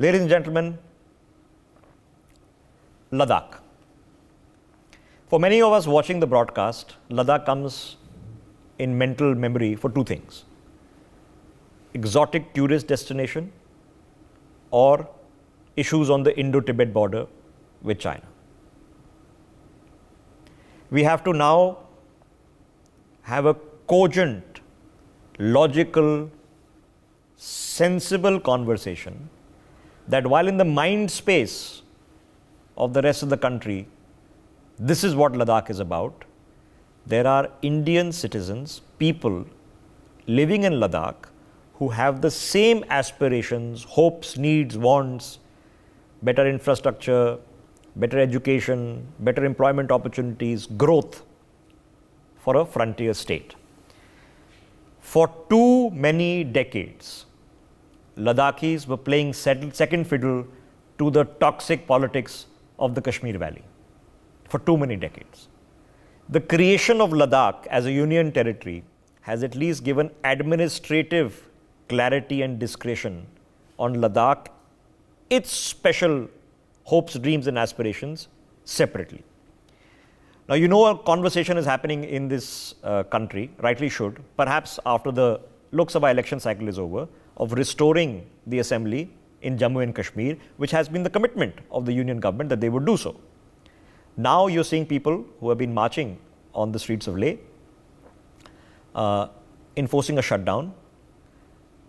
Ladies and gentlemen, Ladakh. For many of us watching the broadcast, Ladakh comes in mental memory for two things: exotic tourist destination or issues on the Indo-Tibet border with China. We have to now have a cogent, logical, sensible conversation that while in the mind space of the rest of the country, this is what Ladakh is about, there are Indian citizens, people living in Ladakh who have the same aspirations, hopes, needs, wants, better infrastructure, better education, better employment opportunities, growth for a frontier state. For too many decades, Ladakhis were playing second fiddle to the toxic politics of the Kashmir Valley. For too many decades. The creation of Ladakh as a union territory has at least given administrative clarity and discretion on Ladakh, its special hopes, dreams and aspirations separately. Now, you know, a conversation is happening in this country, rightly should, perhaps after the Lok Sabha election cycle is over, of restoring the assembly in Jammu and Kashmir, which has been the commitment of the union government that they would do so. Now you're seeing people who have been marching on the streets of Leh, enforcing a shutdown,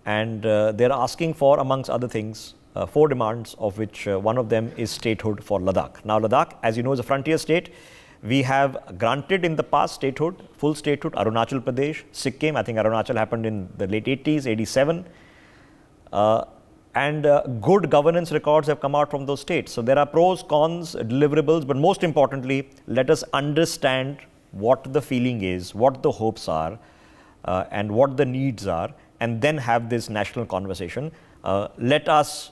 and they're asking for, amongst other things, 4 demands, of which one of them is statehood for Ladakh. Now, Ladakh, as you know, is a frontier state. We have granted in the past statehood, full statehood, Arunachal Pradesh, Sikkim. I think Arunachal happened in the late 80s, 87. Good governance records have come out from those states. So there are pros, cons, deliverables, but most importantly, let us understand what the feeling is, what the hopes are, and what the needs are, and then have this national conversation. Let us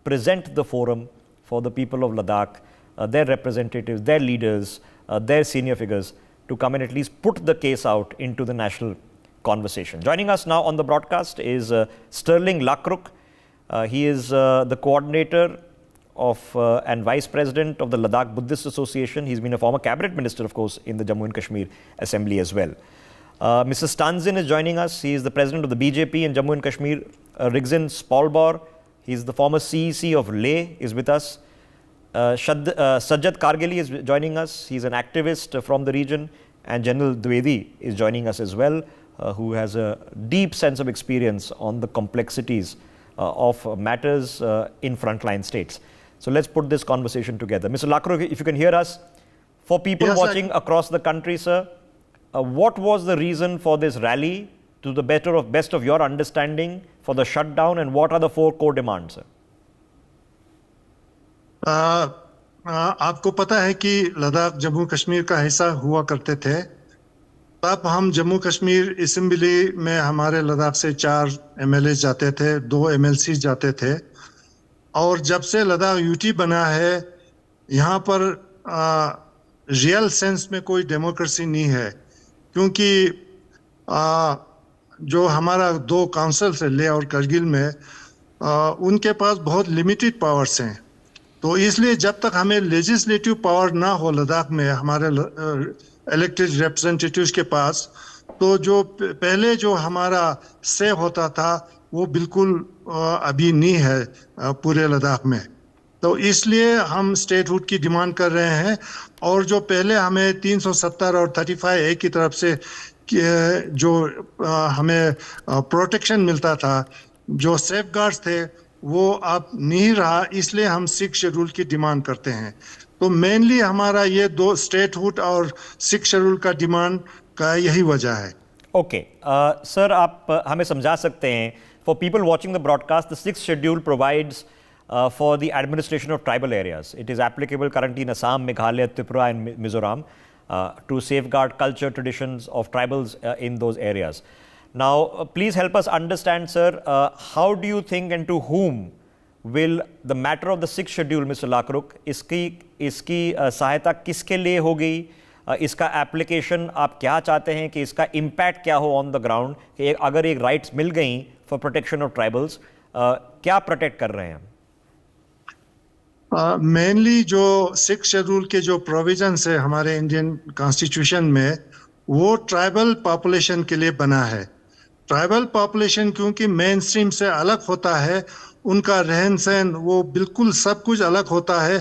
present the forum for the people of Ladakh, their representatives, their leaders, their senior figures, to come and at least put the case out into the national conversation. Joining us now on the broadcast is Sterling Lakruk. He is the coordinator of and vice president of the Ladakh Buddhist Association. He's been a former cabinet minister, of course, in the Jammu and Kashmir Assembly as well. Mr. Stanzin is joining us. He is the president of the BJP in Jammu and Kashmir. Rigzin Spalbor, he's the former CEC of Leh, is with us. Sajjad Kargili is joining us. He's an activist from the region. And General Dwivedi is joining us as well, who has a deep sense of experience on the complexities of matters in frontline states. So let's put this conversation together. Mr. Lakruk, if you can hear us, for people watching across the country, sir, what was the reason for this rally, to the best of your understanding, for the shutdown, and what are the 4 core demands, sir? आपको पता है कि लद्दाख जम्मू कश्मीर का हिस्सा हुआ करते थे। तब हम जम्मू कश्मीर असेंबली में हमारे लद्दाख से 4 एमएलए जाते थे, 2 एमएलसी जाते थे। और जब से लद्दाख यूटी बना है, यहाँ पर रियल सेंस में कोई डेमोक्रेसी नहीं है, क्योंकि जो हमारा 2 काउंसिल्स है, लेह और करगिल में, उनके पास बहुत लिमिटेड पावर्स हैं। तो इसलिए जब तक हमें लेजिस्लेटिव पावर ना हो लद्दाख में, हमारे इलेक्टेड रिप्रेजेंटेटिव्स के पास, तो जो पहले जो हमारा से होता था वो बिल्कुल अभी नहीं है पूरे लद्दाख में। तो इसलिए हम स्टेटहुड की डिमांड कर रहे हैं। और जो पहले हमें 370 और 35A की तरफ से जो हमें प्रोटेक्शन मिलता था, जो सेफगार्ड्स थे, वो अब नहीं रहा, इसलिए हम 6 शेड्यूल की डिमांड करते हैं। तो मेनली हमारा ये 2 स्टेटहुड और 6 शेड्यूल का डिमांड का यही वजह है। ओके सर, आप हमें समझा सकते हैं, for people watching the broadcast, the 6th schedule provides for the administration of tribal areas. It is applicable currently in Assam, Meghalaya, Tripura and Mizoram to safeguard culture, traditions of tribals in those areas. Now, please help us understand, sir, how do you think and to whom will the matter of the 6th schedule, Mr. Lakruk, इसकी सहायता किसके लिए होगी? इसका application आप क्या चाहते हैं कि इसका इम्पैक्ट क्या हो ऑन द ग्राउंड, कि अगर एक राइट्स मिल गई फॉर प्रोटेक्शन ऑफ ट्राइबल्स, क्या प्रोटेक्ट कर रहे हैं हम? मेनली जो सिक्स शेड्यूल के जो प्रोविजंस है हमारे इंडियन कॉन्स्टिट्यूशन में, वो ट्राइबल पॉपुलेशन के लिए बना है। ट्राइबल पॉपुलेशन क्योंकि मेन स्ट्रीम से अलग होता है, उनका रहन सहन वो बिल्कुल सब कुछ अलग होता है।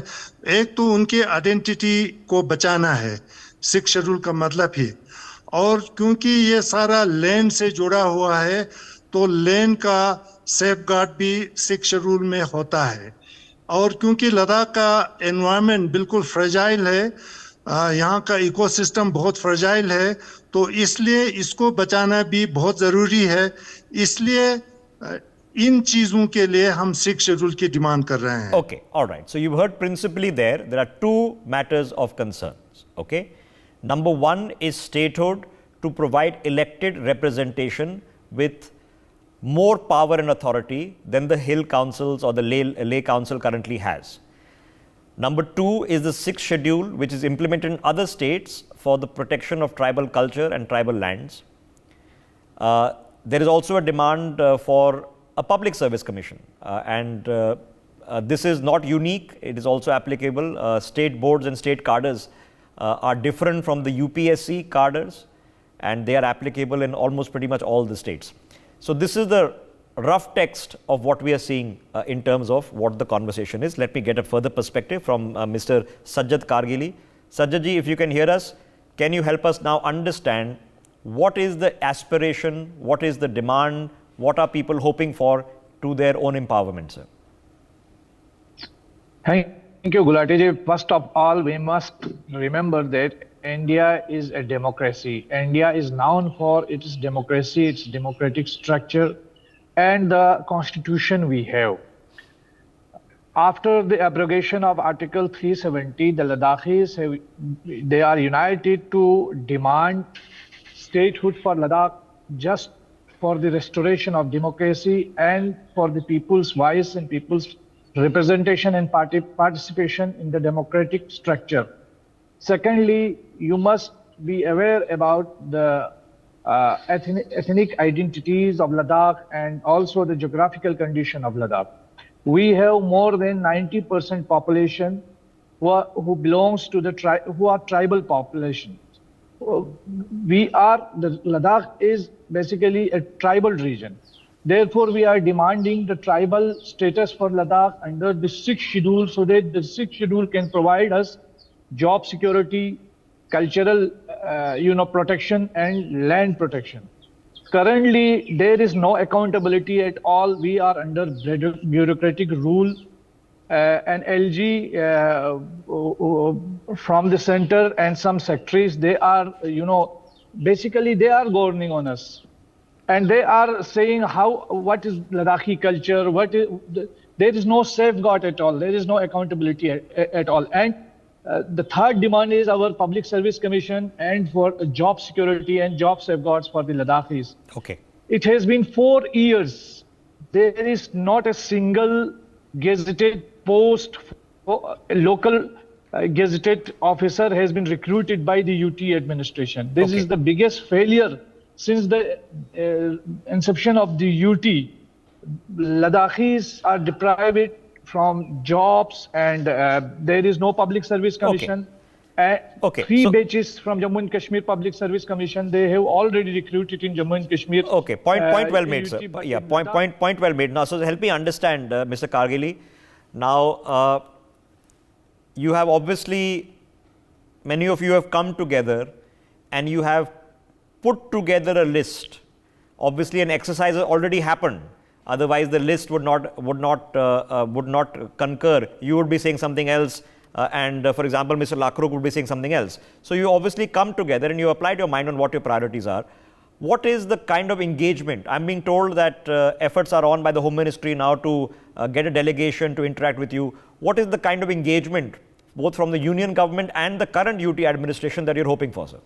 एक तो उनकी आइडेंटिटी को बचाना है, सिक्स शेड्यूल का मतलब ही। और क्योंकि ये सारा लैंड से जुड़ा हुआ है, तो लैंड का सेफगार्ड भी सिक्स शेड्यूल में होता है। और क्योंकि लद्दाख का एनवायरनमेंट बिल्कुल फ्रेजाइल है, यहाँ का इकोसिस्टम बहुत फ्रेजाइल है, तो इसलिए इसको बचाना भी बहुत ज़रूरी है। इसलिए इन चीज़ों के लिए हम सिक्स शेड्यूल की डिमांड कर रहे हैं। Okay, all right. So you've heard principally there are two matters of concerns. Okay, number one is statehood to provide elected representation with more power and authority than the hill councils or the lay council currently has. Number two is the sixth schedule, which is implemented in other states for the protection of tribal culture and tribal lands. There is also a demand for a public service commission, and this is not unique. It is also applicable. State boards and state cadres are different from the UPSC cadres, and they are applicable in almost pretty much all the states. So this is the rough text of what we are seeing in terms of what the conversation is. Let me get a further perspective from Mr. Sajjad Kargili. Sajjad ji, if you can hear us, can you help us now understand what is the aspiration, what is the demand, what are people hoping for to their own empowerment, sir? Thank you, Gulati ji. First of all, we must remember that India is a democracy. India is known for its democracy, its democratic structure, and the constitution we have. After the abrogation of Article 370, the Ladakhis they are united to demand statehood for Ladakh, just for the restoration of democracy and for the people's voice and people's representation and participation in the democratic structure. Secondly, you must be aware about the ethnic identities of Ladakh and also the geographical condition of Ladakh. We have more than 90% population who belongs to the who are tribal population. Ladakh is basically a tribal region. Therefore, we are demanding the tribal status for Ladakh under the sixth schedule, so that the sixth schedule can provide us job security, cultural protection and land protection. Currently, there is no accountability at all. We are under bureaucratic rule and LG from the center and some secretaries, they are, basically they are governing on us. And they are saying what is Ladakhi culture, there is no safeguard at all. There is no accountability at all. And the third demand is our Public Service Commission and for job security and job safeguards for the Ladakhis. Okay. It has been 4 years. There is not a single gazetted post, a local gazetted officer has been recruited by the UT administration. This is the biggest failure since the inception of the UT. Ladakhis are deprived from jobs, and there is no Public Service Commission. Three batches from Jammu and Kashmir Public Service Commission, they have already recruited in Jammu and Kashmir. Okay, point well made, sir. Yeah, point well made. Now, so help me understand, Mr. Kargili. Now, you have obviously, many of you have come together and you have put together a list. Obviously, an exercise has already happened. Otherwise, the list would not concur. You would be saying something else, and for example, Mr. Lakhrukh would be saying something else. So you obviously come together and you applied your mind on what your priorities are. What is the kind of engagement? I'm being told that efforts are on by the Home Ministry now to get a delegation to interact with you. What is the kind of engagement, both from the union government and the current UT administration, that you're hoping for, sir?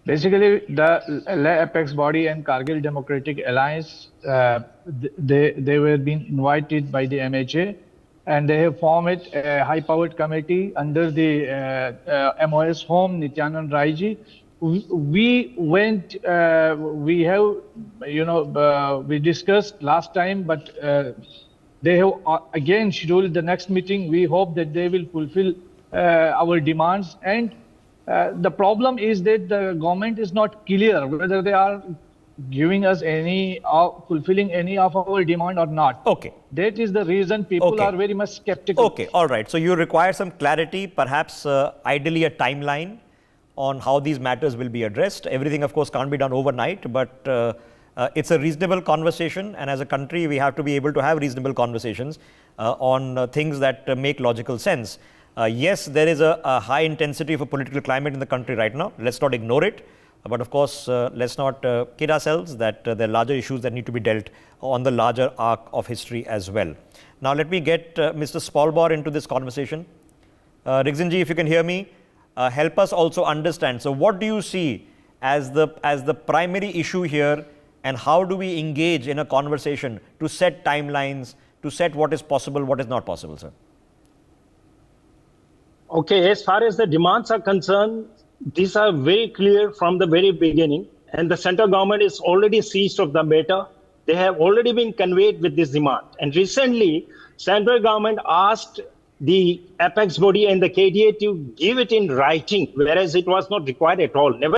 Basically, the lay apex body and Kargil Democratic Alliance, they were being invited by the MHA, and they have formed a high-powered committee under the MOS Home, Nityanand Raiji. We went, we have, we discussed last time, but They have again scheduled the next meeting. We hope that they will fulfill our demands. And the problem is that the government is not clear whether they are giving us any, fulfilling any of our demand or not. Okay. That is the reason people are very much skeptical. Okay, all right. So you require some clarity, perhaps ideally a timeline on how these matters will be addressed. Everything, of course, can't be done overnight, but it's a reasonable conversation. And as a country, we have to be able to have reasonable conversations on things that make logical sense. Yes, there is a high intensity of a political climate in the country right now. Let's not ignore it. But of course, let's not kid ourselves that there are larger issues that need to be dealt on the larger arc of history as well. Now, let me get Mr. Spalbar into this conversation. Rigzinji, if you can hear me, help us also understand. So what do you see as the primary issue here, and how do we engage in a conversation to set timelines, to set what is possible, what is not possible, sir? Okay, as far as the demands are concerned, these are very clear from the very beginning, and the central government is already seized of the matter. They have already been conveyed with this demand. And recently, central government asked the apex body and the KDA to give it in writing, whereas it was not required at all. Never